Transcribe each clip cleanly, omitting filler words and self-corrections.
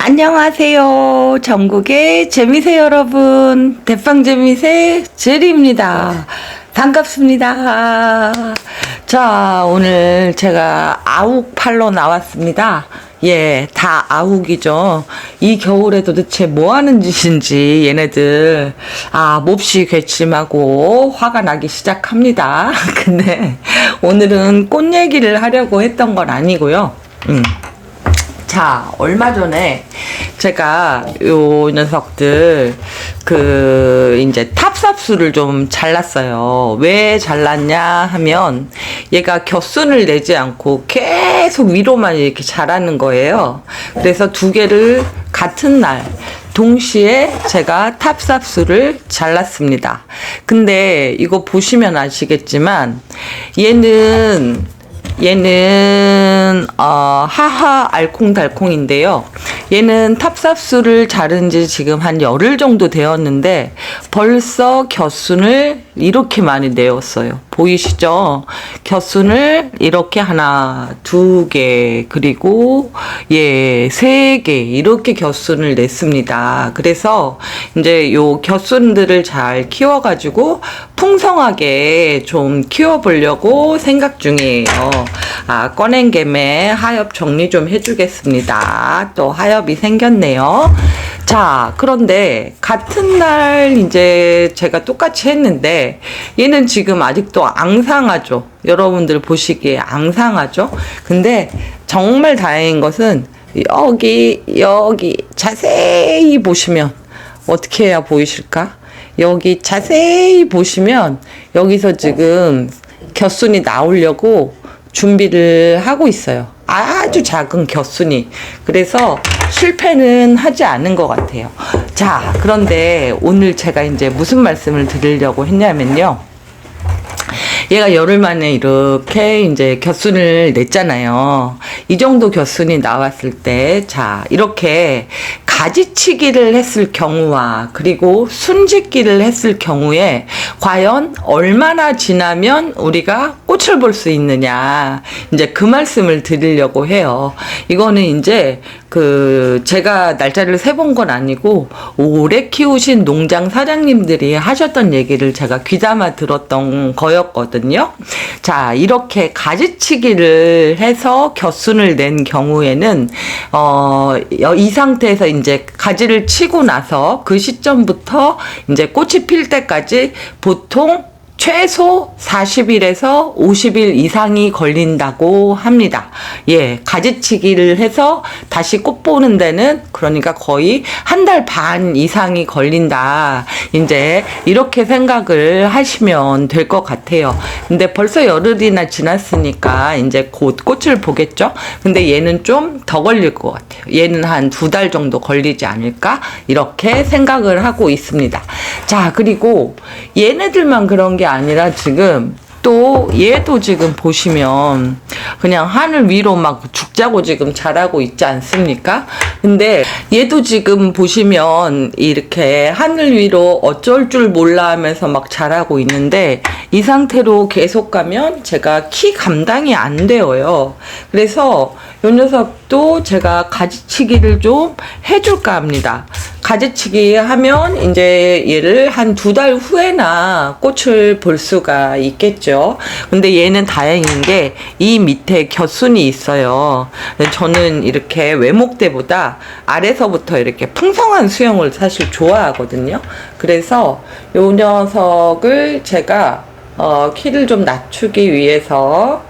안녕하세요. 전국의 재미새 여러분. 대빵재미새 제리입니다. 반갑습니다. 자, 오늘 제가 아욱 팔러 나왔습니다. 예, 다 아욱이죠. 이 겨울에 도대체 뭐 하는 짓인지 얘네들 몹시 괘씸하고 화가 나기 시작합니다. 근데 오늘은 꽃 얘기를 하려고 했던 건 아니고요. 자, 얼마 전에 제가 요 녀석들 이제 탑삽수를 좀 잘랐어요. 왜 잘랐냐 하면 얘가 겹순을 내지 않고 계속 위로만 이렇게 자라는 거예요. 그래서 두 개를 같은 날 동시에 제가 탑삽수를 잘랐습니다. 근데 이거 보시면 아시겠지만 얘는 하하 알콩달콩인데요. 얘는 탑삽수를 자른 지 지금 한 열흘 정도 되었는데 벌써 겹순을 이렇게 많이 내었어요. 보이시죠? 겹순을 이렇게 하나, 두 개, 그리고 세 개 이렇게 겹순을 냈습니다. 그래서 이제 요 겹순들을 잘 키워가지고 풍성하게 좀 키워보려고 생각 중이에요. 꺼낸 김에 하엽 정리 좀 해주겠습니다. 또 하엽이 생겼네요. 자, 그런데 같은 날 이제 제가 똑같이 했는데 얘는 지금 아직도 앙상하죠. 여러분들 보시기에 앙상하죠. 근데 정말 다행인 것은 여기 자세히 보시면 어떻게 해야 보이실까? 여기 자세히 보시면 여기서 지금 겹순이 나오려고 준비를 하고 있어요. 아주 작은 겹순이. 그래서 실패는 하지 않은 것 같아요. 자, 그런데 오늘 제가 이제 무슨 말씀을 드리려고 했냐면요. 얘가 열흘 만에 이렇게 이제 겹순을 냈잖아요. 이 정도 겹순이 나왔을 때, 자, 이렇게 가지치기를 했을 경우와 그리고 순짓기를 했을 경우에 과연 얼마나 지나면 우리가 꽃을 볼 수 있느냐, 이제 그 말씀을 드리려고 해요. 이거는 이제 제가 날짜를 세본 건 아니고 오래 키우신 농장 사장님들이 하셨던 얘기를 제가 귀담아 들었던 거였거든요. 자, 이렇게 가지치기를 해서 겹순을 낸 경우에는 이 상태에서 이제 가지를 치고 나서 그 시점부터 이제 꽃이 필 때까지 보통 최소 40일에서 50일 이상이 걸린다고 합니다. 예, 가지치기를 해서 다시 꽃 보는 데는 그러니까 거의 한 달 반 이상이 걸린다. 이제 이렇게 생각을 하시면 될 것 같아요. 근데 벌써 열흘이나 지났으니까 이제 곧 꽃을 보겠죠? 근데 얘는 좀 더 걸릴 것 같아요. 얘는 한 2달 정도 걸리지 않을까? 이렇게 생각을 하고 있습니다. 자, 그리고 얘네들만 그런 게 아니라 지금 또 얘도 지금 보시면 그냥 하늘 위로 막 죽자고 지금 자라고 있지 않습니까? 근데 얘도 지금 보시면 이렇게 하늘 위로 어쩔 줄 몰라 하면서 막 자라고 있는데 이 상태로 계속 가면 제가 키 감당이 안 되어요. 그래서 이 녀석도 제가 가지치기를 좀 해줄까 합니다. 가지치기 하면 이제 얘를 한 2달 후에나 꽃을 볼 수가 있겠죠. 근데 얘는 다행인 게 이 밑에 겹순이 있어요. 저는 이렇게 외목대보다 아래서부터 이렇게 풍성한 수영을 사실 좋아하거든요. 그래서 요 녀석을 제가 키를 좀 낮추기 위해서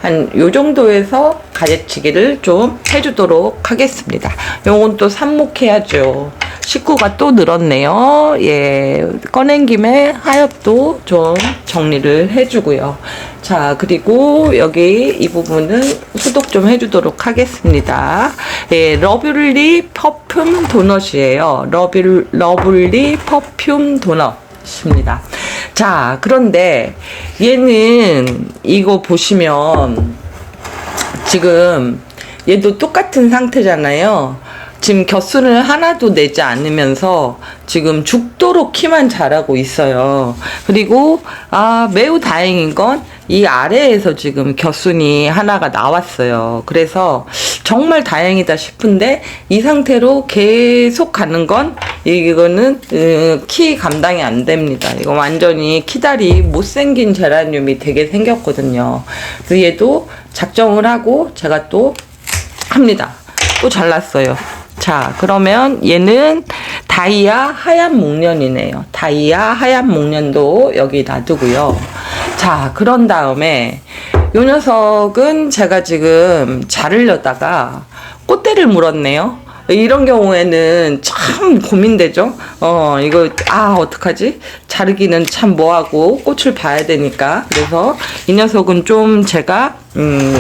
한 요 정도에서 가지치기를 좀 해주도록 하겠습니다. 요건 또 삽목해야죠. 식구가 또 늘었네요. 예, 꺼낸 김에 하엽도 좀 정리를 해주고요. 자, 그리고 여기 이 부분은 소독 좀 해주도록 하겠습니다. 예, 러블리 퍼퓸 도넛이에요. 러블리 퍼퓸 도넛입니다. 자, 그런데 얘는 이거 보시면 지금 얘도 똑같은 상태잖아요. 지금 겹순을 하나도 내지 않으면서 지금 죽도록 키만 자라고 있어요. 그리고 매우 다행인 건 이 아래에서 지금 겨순이 하나가 나왔어요. 그래서 정말 다행이다 싶은데 이 상태로 계속 가는 건 이거는 키 감당이 안 됩니다. 이거 완전히 키다리 못생긴 제라늄이 되게 생겼거든요. 그래서 얘도 작정을 하고 제가 또 합니다. 또 잘랐어요. 자, 그러면 얘는 다이아 하얀 목련이네요. 다이아 하얀 목련도 여기 놔두고요. 자, 그런 다음에 요 녀석은 제가 지금 자르려다가 꽃대를 물었네요. 이런 경우에는 참 고민되죠. 이거 어떡하지? 자르기는 참 뭐하고 꽃을 봐야 되니까. 그래서 이 녀석은 좀 제가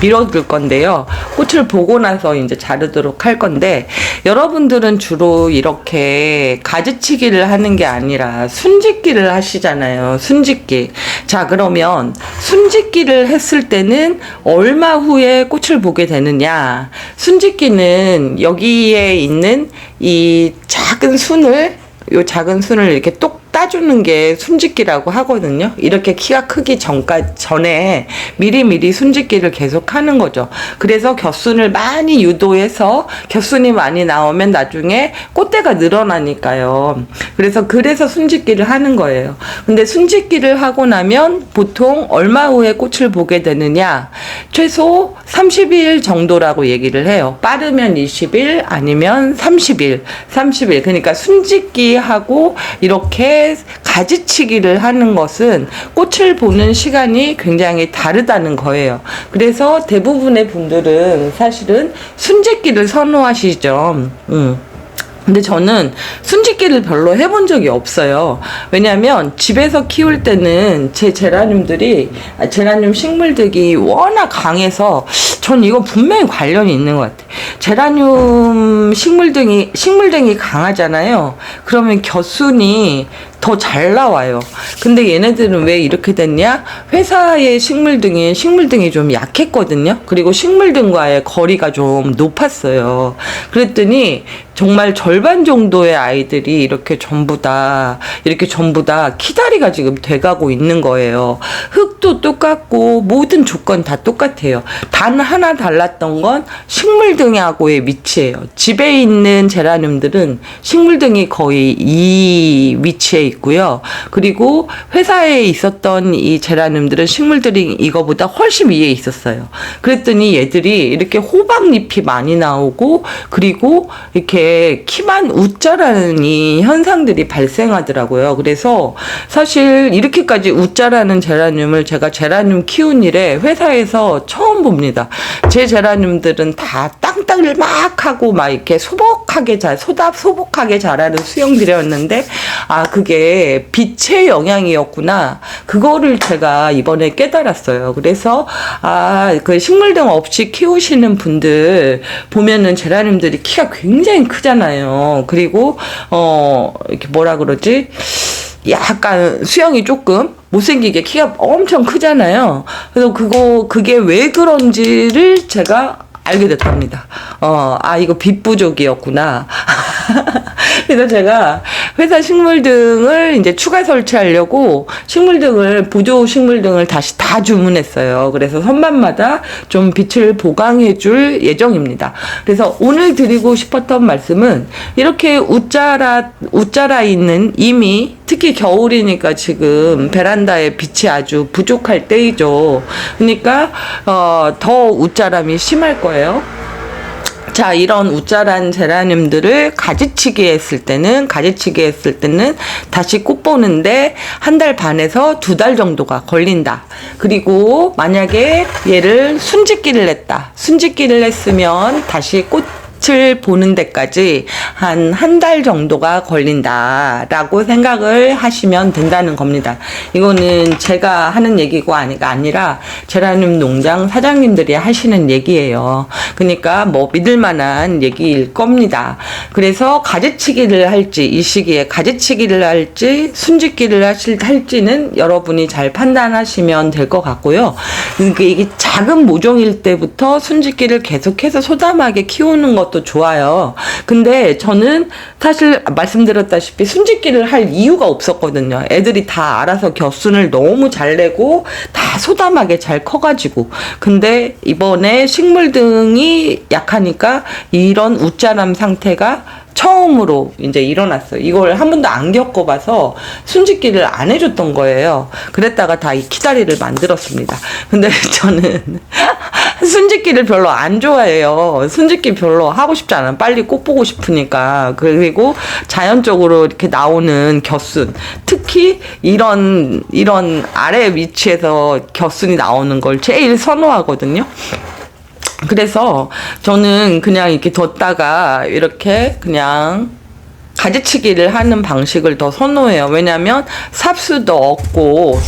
밀어둘 건데요. 꽃을 보고 나서 이제 자르도록 할 건데, 여러분들은 주로 이렇게 가지치기를 하는 게 아니라 순짓기를 하시잖아요. 순짓기. 자, 그러면 순짓기를 했을 때는 얼마 후에 꽃을 보게 되느냐? 순짓기는 여기에 있는 이 작은 순을, 요 작은 순을 이렇게 똑 따주는 게 순짓기라고 하거든요. 이렇게 키가 크기 전에 미리미리 순짓기를 계속 하는 거죠. 그래서 겨순을 많이 유도해서 겨순이 많이 나오면 나중에 꽃대가 늘어나니까요. 그래서 순짓기를 하는 거예요. 근데 순짓기를 하고 나면 보통 얼마 후에 꽃을 보게 되느냐? 최소 30일 정도라고 얘기를 해요. 빠르면 20일, 아니면 30일. 그러니까 순짓기하고 이렇게 가지치기를 하는 것은 꽃을 보는 시간이 굉장히 다르다는 거예요. 그래서 대부분의 분들은 사실은 순짓기를 선호하시죠. 근데 저는 순짓기를 별로 해본 적이 없어요. 왜냐면 집에서 키울 때는 제 제라늄 식물들이 워낙 강해서 전 이거 분명히 관련이 있는 것 같아요. 제라늄 식물등이 강하잖아요. 그러면 겨순이 더 잘 나와요. 근데 얘네들은 왜 이렇게 됐냐? 회사의 식물등이 좀 약했거든요. 그리고 식물등과의 거리가 좀 높았어요. 그랬더니 정말 절반 정도의 아이들이 이렇게 전부 다 키다리가 지금 돼가고 있는 거예요. 흙도 똑같고 모든 조건 다 똑같아요. 단 하나 달랐던 건 식물등하고의 위치예요. 집에 있는 제라늄들은 식물등이 거의 이 위치에 있고요. 그리고 회사에 있었던 이 제라늄들은 식물들이 이거보다 훨씬 위에 있었어요. 그랬더니 얘들이 이렇게 호박잎이 많이 나오고, 그리고 이렇게 키만 웃자라는 이 현상들이 발생하더라고요. 그래서 사실 이렇게까지 웃자라는 제라늄을 제가 제라늄 키운 일에 회사에서 처음 봅니다. 제 제라늄들은 다 땅땅을 막 하고 막 이렇게 소복하게 자라는 수영들이었는데, 그게 빛의 영향이었구나. 그거를 제가 이번에 깨달았어요. 그래서 그 식물등 없이 키우시는 분들 보면은 제라늄들이 키가 굉장히 크잖아요. 그리고 이렇게 뭐라 그러지? 약간 수영이 조금 못생기게 키가 엄청 크잖아요. 그래서 그게 왜 그런지를 제가 알게 됐답니다. 이거 빛 부족이었구나. 그래서 제가 회사 식물등을 이제 추가 설치하려고 보조 식물등을 다시 다 주문했어요. 그래서 선반마다 좀 빛을 보강해 줄 예정입니다. 그래서 오늘 드리고 싶었던 말씀은, 이렇게 웃자라 있는, 이미 특히 겨울이니까 지금 베란다에 빛이 아주 부족할 때이죠. 그러니까 더 웃자람이 심할 거예요. 자, 이런 웃자란 제라늄들을 가지치기 했을 때는 다시 꽃 보는데 1달 반에서 2달 정도가 걸린다. 그리고 만약에 얘를 순짓기를 했으면 다시 꽃을 보는 데까지 한 달 정도가 걸린다라고 생각을 하시면 된다는 겁니다. 이거는 제가 하는 얘기가 아니라 제라늄 농장 사장님들이 하시는 얘기예요. 그러니까 믿을 만한 얘기일 겁니다. 그래서 가지치기를 할지, 이 시기에 가지치기를 할지 순짓기를 할지는 여러분이 잘 판단하시면 될 것 같고요. 이게 작은 모종일 때부터 순짓기를 계속해서 소담하게 키우는 것 것도 좋아요. 근데 저는 사실 말씀드렸다시피 순짓기를 할 이유가 없었거든요. 애들이 다 알아서 겹순을 너무 잘 내고 다 소담하게 잘 커가지고. 근데 이번에 식물등이 약하니까 이런 웃자람 상태가 처음으로 이제 일어났어요. 이걸 한 번도 안 겪어봐서 순짓기를 안 해줬던 거예요. 그랬다가 다 이 키다리를 만들었습니다. 근데 저는 순짓기를 별로 안 좋아해요. 순짓기 별로 하고 싶지 않아요. 빨리 꽃 보고 싶으니까. 그리고 자연적으로 이렇게 나오는 겹순, 특히 이런 아래 위치에서 겹순이 나오는 걸 제일 선호하거든요. 그래서 저는 그냥 이렇게 뒀다가 이렇게 그냥 가지치기를 하는 방식을 더 선호해요. 왜냐면 삽수도 없고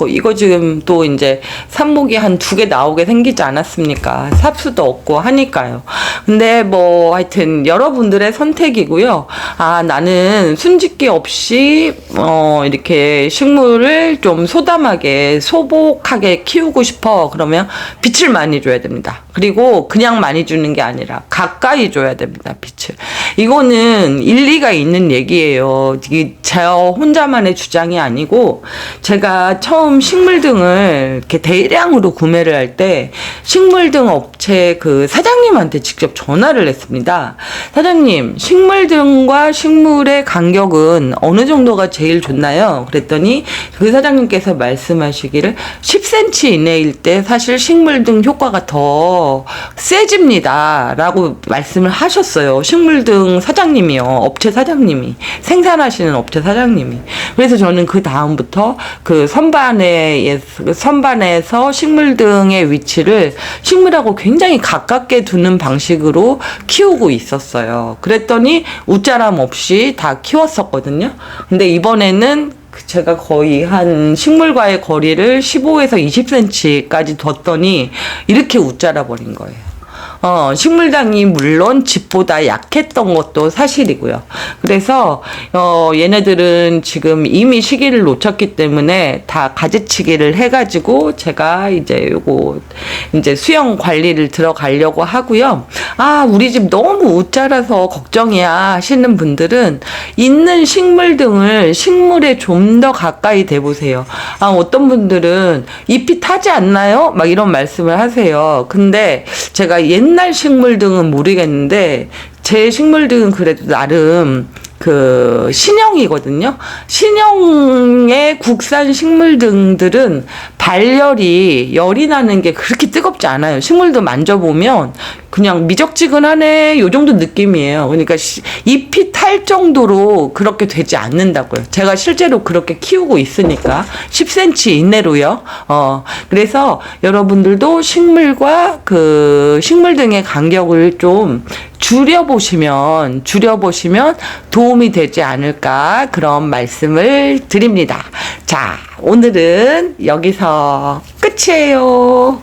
이거 지금 또 이제 삽목이 한 2개 나오게 생기지 않았습니까? 삽수도 없고 하니까요. 근데 뭐 하여튼 여러분들의 선택이고요. 아, 나는 순짓기 없이 이렇게 식물을 좀 소담하게 소복하게 키우고 싶어. 그러면 빛을 많이 줘야 됩니다. 그리고 그냥 많이 주는 게 아니라 가까이 줘야 됩니다. 빛을. 이거는 일리가 있는 얘기예요. 이게 저 혼자만의 주장이 아니고, 제가 처음 식물등을 이렇게 대량으로 구매를 할 때 식물등 업체 그 사장님한테 직접 전화를 했습니다. 사장님, 식물등과 식물의 간격은 어느 정도가 제일 좋나요? 그랬더니 그 사장님께서 말씀하시기를 10cm 이내일 때 사실 식물등 효과가 더 세집니다 라고 말씀을 하셨어요. 식물등 사장님이요. 업체 사장님이. 생산하시는 업체 사장님이. 그래서 저는 그 다음부터 그 선반에서 식물등의 위치를 식물하고 굉장히 가깝게 두는 방식으로 키우고 있었어요. 그랬더니 웃자람 없이 다 키웠었거든요. 근데 이번에는 제가 거의 한 식물과의 거리를 15에서 20cm까지 뒀더니 이렇게 웃자라 버린 거예요. 식물당이 물론 집보다 약했던 것도 사실이고요. 그래서 얘네들은 지금 이미 시기를 놓쳤기 때문에 다 가지치기를 해가지고 제가 이제 요거 이제 수영 관리를 들어가려고 하고요. 아, 우리 집 너무 웃자라서 걱정이야 하시는 분들은 있는 식물등을 식물에 좀 더 가까이 대보세요. 아, 어떤 분들은 잎이 타지 않나요? 막 이런 말씀을 하세요. 근데 제가 옛날 식물등은 모르겠는데 제 식물등은 그래도 나름 그 신형이거든요. 신형의 국산 식물등들은 열이 나는 게 그렇게 뜨겁지 않아요. 식물도 만져보면 그냥 미적지근하네 요 정도 느낌이에요. 그러니까 잎이 탈 정도로 그렇게 되지 않는다고요. 제가 실제로 그렇게 키우고 있으니까 10cm 이내로요. 그래서 여러분들도 식물과 그 식물등의 간격을 좀 줄여보시면 도움이 되지 않을까 그런 말씀을 드립니다. 자, 오늘은 여기서 끝이에요.